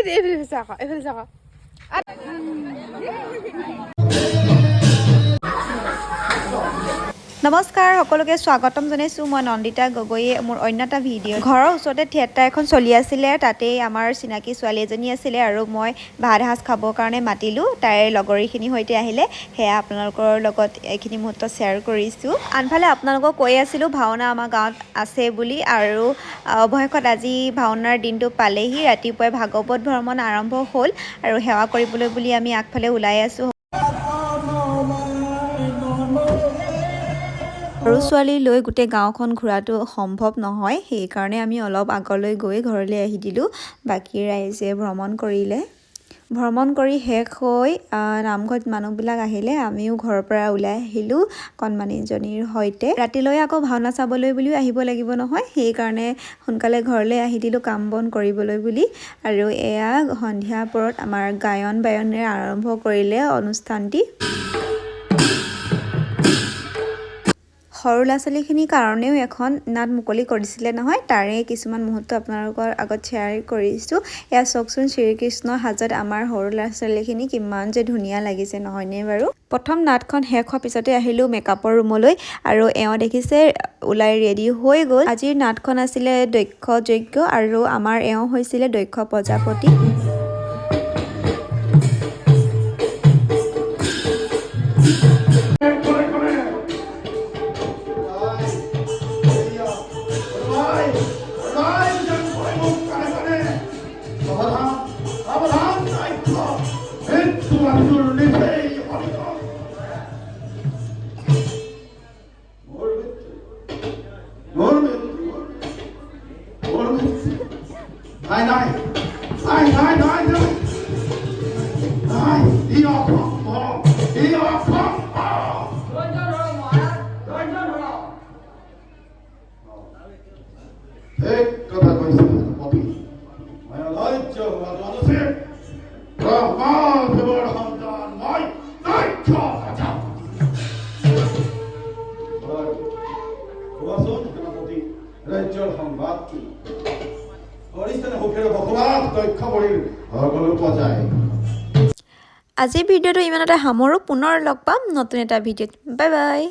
এইফালে চাকা নমস্কাৰ সকলোকে স্বাগতম জনাইছোঁ মই নন্দিতা গগৈয়ে মোৰ অন্য এটা ভিডিঅ' ঘৰৰ ওচৰতে থিয়েটাৰ এখন চলি আছিলে তাতেই আমাৰ চিনাকি ছোৱালী এজনী আছিলে আৰু মই ভাত এসাঁজ খাবৰ কাৰণে মাতিলোঁ তাইৰ লগৰীখিনিৰ সৈতে আহিলে সেয়া আপোনালোকৰ লগত এইখিনি মুহূৰ্ত শ্বেয়াৰ কৰিছোঁ আনফালে আপোনালোকক কৈ আছিলোঁ ভাওনা আমাৰ গাঁৱত আছে বুলি আৰু অৱশেষত আজি ভাওনাৰ দিনটো পালেহি ৰাতিপুৱাই ভাগৱত ভ্ৰমণ আৰম্ভ হ'ল আৰু সেৱা কৰিবলৈ বুলি আমি আগফালে ওলাই আছোঁ সৰু ছোৱালী লৈ গোটেই গাঁওখন ঘূৰাটো সম্ভৱ নহয় সেইকাৰণে আমি অলপ আগলৈ গৈ ঘৰলৈ আহি দিলোঁ বাকী ৰাইজে ভ্ৰমণ কৰিলে ভ্ৰমণ কৰি শেষ হৈ নামঘৰত মানুহবিলাক আহিলে আমিও ঘৰৰ পৰা ওলাই আহিলোঁ কণমানিজনীৰ সৈতে ৰাতিলৈ আকৌ ভাওনা চাবলৈ বুলিও আহিব লাগিব নহয় সেইকাৰণে সোনকালে ঘৰলৈ আহি দিলোঁ কাম বন কৰিবলৈ বুলি আৰু এয়া সন্ধিয়া পৰত আমাৰ গায়ন বায়নেৰে আৰম্ভ কৰিলে অনুষ্ঠানটি সৰু ল'ৰা ছোৱালীখিনিৰ কাৰণেও এখন নাট মুকলি কৰিছিলে নহয় তাৰে কিছুমান মুহূৰ্ত আপোনালোকৰ আগত শ্বেয়াৰ কৰিছোঁ এয়া চাওকচোন শ্ৰীকৃষ্ণৰ সাজত আমাৰ সৰু ল'ৰা ছোৱালীখিনি কিমান যে ধুনীয়া লাগিছে নহয়নে বাৰু প্ৰথম নাটখন শেষ হোৱাৰ পিছতে আহিলোঁ মেকআপৰ ৰুমলৈ আৰু এওঁ দেখিছে ওলাই ৰেডি হৈ গ'ল আজিৰ নাটখন আছিলে দক্ষ যজ্ঞ আৰু আমাৰ এওঁ হৈছিলে দক্ষ প্ৰজাপতি আজিৰ ভিডিঅ'টো ইমানতে সামৰোঁ পুনৰ লগ পাম নতুন এটা ভিডিঅ'ত বাই বাই